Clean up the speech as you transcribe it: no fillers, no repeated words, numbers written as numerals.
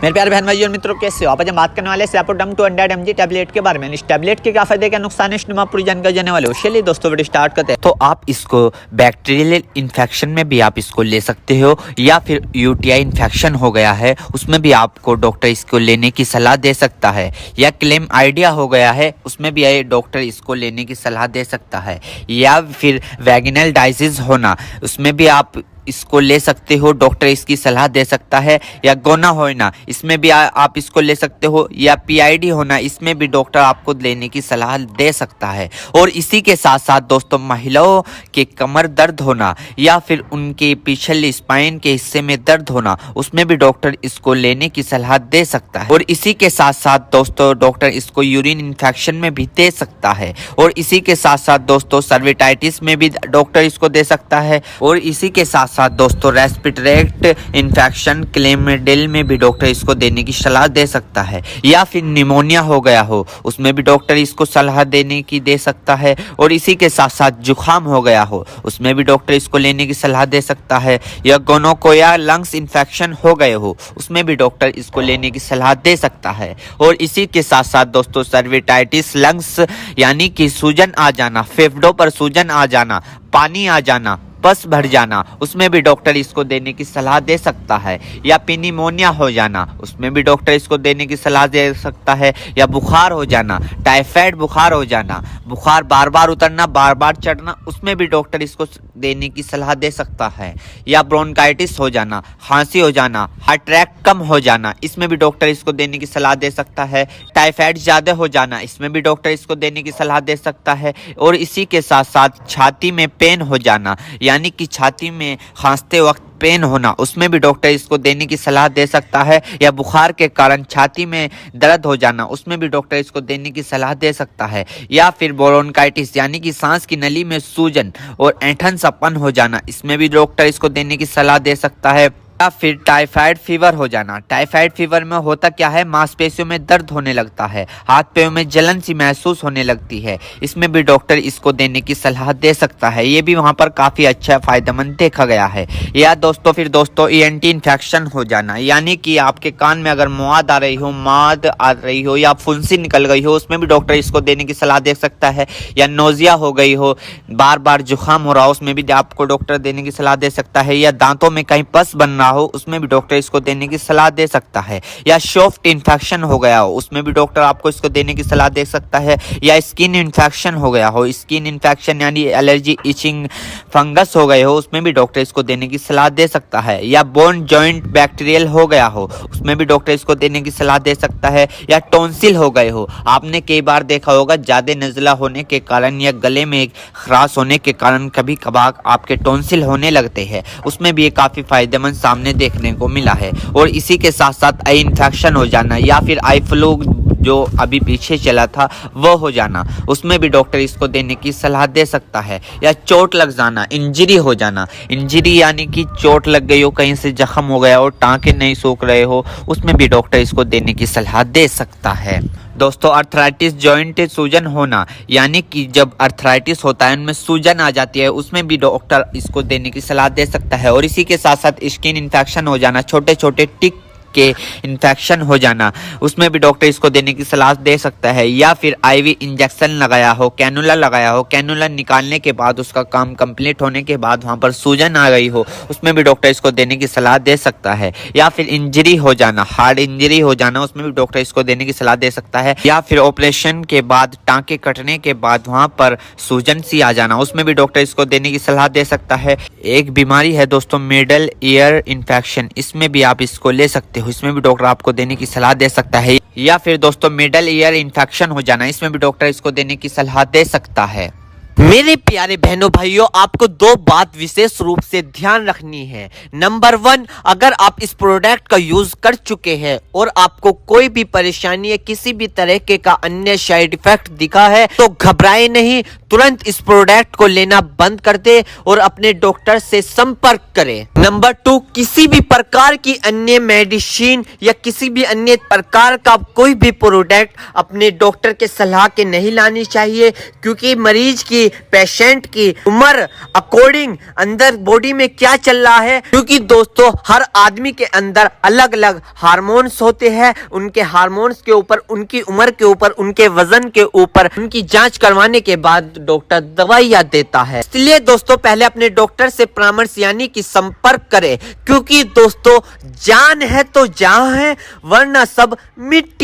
मेरे प्यारे बहन भाइयों और मित्रों, कैसे हो आप? आज हम बात करने वाले सैपोडम 200 mg टैबलेट के बारे में। इस टैबलेट के क्या फायदे, क्या नुकसान है, इसमें पूरी जानकारी जाने वाले हो। चलिए दोस्तों वीडियो स्टार्ट करते हैं। तो आप इसको बैक्टीरियल इन्फेक्शन में भी आप इसको ले सकते हो, या फिर यूटीआई इन्फेक्शन हो गया है उसमें भी आपको डॉक्टर इसको लेने की सलाह दे सकता है, या क्लेम आइडिया हो गया है उसमें भी डॉक्टर इसको लेने की सलाह दे सकता है, या फिर वैगिनल डायसिस होना उसमें भी आप इसको ले सकते हो, डॉक्टर इसकी सलाह दे सकता है, या गोना होना इसमें भी आप इसको ले सकते हो, या पीआईडी होना इसमें भी डॉक्टर आपको लेने की सलाह दे सकता है। और इसी के साथ साथ दोस्तों महिलाओं के कमर दर्द होना या फिर उनके पिछले स्पाइन के हिस्से में दर्द होना उसमें भी डॉक्टर इसको लेने की सलाह दे सकता है। और इसी के साथ साथ दोस्तों डॉक्टर इसको यूरिन इन्फेक्शन में भी दे सकता है। और इसी के साथ साथ दोस्तों सर्विटाइटिस में भी डॉक्टर इसको दे सकता है। और इसी के साथ साथ दोस्तों रेस्पिरेटरी इन्फेक्शन क्लेमिडियल में भी डॉक्टर इसको देने की सलाह दे सकता है, या फिर निमोनिया हो गया हो उसमें भी डॉक्टर इसको सलाह देने की दे सकता है। और इसी के साथ साथ जुखाम हो गया हो उसमें भी डॉक्टर इसको लेने की सलाह दे सकता है, या गोनोकोया लंग्स इन्फेक्शन हो गए हो उसमें भी डॉक्टर इसको लेने की सलाह दे सकता है। और इसी के साथ साथ दोस्तों सर्विटाइटिस लंग्स यानी कि सूजन आ जाना, फेफड़ों पर सूजन आ जाना, पानी आ जाना, पस भर जाना उसमें भी डॉक्टर इसको देने की सलाह दे सकता है, या निमोनिया हो जाना उसमें भी डॉक्टर इसको देने की सलाह दे सकता है, या बुखार हो जाना, टाइफाइड बुखार हो जाना, बुखार बार बार उतरना बार बार चढ़ना उसमें भी डॉक्टर इसको देने की सलाह दे सकता है, या ब्रोंकाइटिस हो जाना, खांसी हो जाना, हार्ट अटैक कम हो जाना इसमें भी डॉक्टर इसको देने की सलाह दे सकता है, टाइफाइड ज़्यादा हो जाना इसमें भी डॉक्टर इसको देने की सलाह दे सकता है। और इसी के साथ साथ छाती में पेन हो जाना यानी कि छाती में खांसते वक्त पेन होना उसमें भी डॉक्टर इसको देने की सलाह दे सकता है, या बुखार के कारण छाती में दर्द हो जाना उसमें भी डॉक्टर इसको देने की सलाह दे सकता है, या फिर ब्रोंकाइटिस यानी कि सांस की नली में सूजन और ऐंठन सपन हो जाना इसमें भी डॉक्टर इसको देने की सलाह दे सकता है, या फिर टाइफाइड फीवर हो जाना। टाइफाइड फीवर में होता क्या है, मांसपेशियों में दर्द होने लगता है, हाथ पैरों में जलन सी महसूस होने लगती है, इसमें भी डॉक्टर इसको देने की सलाह दे सकता है। ये भी वहाँ पर काफ़ी अच्छा फायदेमंद देखा गया है। या दोस्तों ईएनटी इन्फेक्शन हो जाना यानी कि आपके कान में अगर माद आ रही हो या फुंसी निकल गई हो उसमें भी डॉक्टर इसको देने की सलाह दे सकता है, या नोजिया हो गई हो, बार बार जुकाम हो रहा हो उसमें भी आपको डॉक्टर देने की सलाह दे सकता है, या दांतों में कहीं पस बन हो उसमें भी डॉक्टर इसको देने की सलाह दे सकता है, या सॉफ्ट इन्फेक्शन हो गया हो उसमें भी डॉक्टर आपको इसको देने की सलाह दे सकता है, या स्किन इन्फेक्शन हो गया हो, स्किन इन्फेक्शन यानी एलर्जी इचिंग फंगस हो गए हो उसमें भी डॉक्टर इसको देने की सलाह दे सकता है, या बोन जॉइंट बैक्टीरियल हो गया हो उसमें भी डॉक्टर इसको देने की सलाह दे सकता है, या टॉन्सिल हो गए हो। आपने कई बार देखा होगा ज्यादा नज़ला होने के कारण या गले में खराश होने के कारण कभी कभार आपके टॉन्सिल होने लगते हैं उसमें भी ये काफी फायदेमंद सामने देखने को मिला है। और इसी के साथ साथ आई इन्फेक्शन हो जाना या फिर आई फ्लू जो अभी पीछे चला था वो हो जाना उसमें भी डॉक्टर इसको देने की सलाह दे सकता है, या चोट लग जाना, इंजरी हो जाना, इंजरी यानी कि चोट लग गई हो, कहीं से जख्म हो गया हो, टांके नहीं सूख रहे हो उसमें भी डॉक्टर इसको देने की सलाह दे सकता है। दोस्तों अर्थराइटिस जॉइंट सूजन होना यानी कि जब अर्थराइटिस होता है उनमें सूजन आ जाती है उसमें भी डॉक्टर इसको देने की सलाह दे सकता है। और इसी के साथ साथ स्किन इन्फेक्शन हो जाना, छोटे छोटे टिक के इन्फेक्शन हो जाना उसमें भी डॉक्टर इसको देने की सलाह दे सकता है, या फिर आईवी इंजेक्शन लगाया हो, कैनुला लगाया हो, कैनुला निकालने के बाद उसका काम कंप्लीट होने के बाद वहां पर सूजन आ गई हो उसमें भी डॉक्टर इसको देने की सलाह दे सकता है, या फिर इंजरी हो जाना, हार्ड इंजरी हो जाना उसमें भी डॉक्टर इसको देने की सलाह दे सकता है, या फिर ऑपरेशन के बाद टांके कटने के बाद वहां पर सूजन सी आ जाना उसमें भी डॉक्टर इसको देने की सलाह दे सकता है। एक बीमारी है दोस्तों मिडल ईयर इन्फेक्शन, इसमें भी आप इसको ले सकते हो, इसमें भी डॉक्टर आपको देने की सलाह दे सकता है, या फिर दोस्तों मिडल ईयर इन्फेक्शन हो जाना इसमें भी डॉक्टर इसको देने की सलाह दे सकता है। मेरे प्यारे बहनों भाइयों, आपको दो बात विशेष रूप से ध्यान रखनी है। नंबर 1, अगर आप इस प्रोडक्ट का यूज कर चुके हैं और आपको कोई भी परेशानी या किसी भी तरह का अन्य साइड इफेक्ट दिखा है तो घबराए नहीं, तुरंत इस प्रोडक्ट को लेना बंद कर दे और अपने डॉक्टर से संपर्क करें। नंबर 2, किसी भी प्रकार की अन्य मेडिसिन या किसी भी अन्य प्रकार का कोई भी प्रोडक्ट अपने डॉक्टर के सलाह के नहीं लानी चाहिए, क्योंकि मरीज की, पेशेंट की उम्र अकॉर्डिंग अंदर बॉडी में क्या चल रहा है, क्योंकि दोस्तों हर आदमी के अंदर अलग अलग हार्मोन्स होते हैं। उनके हार्मोन्स के ऊपर, उनकी उम्र के ऊपर, उनके वजन के ऊपर उनकी जांच करवाने के बाद डॉक्टर दवाइयां देता है। इसलिए दोस्तों पहले अपने डॉक्टर से परामर्श यानी कि संपर्क करें, क्योंकि दोस्तों जान है तो जहां है, वरना सब मिट्टी।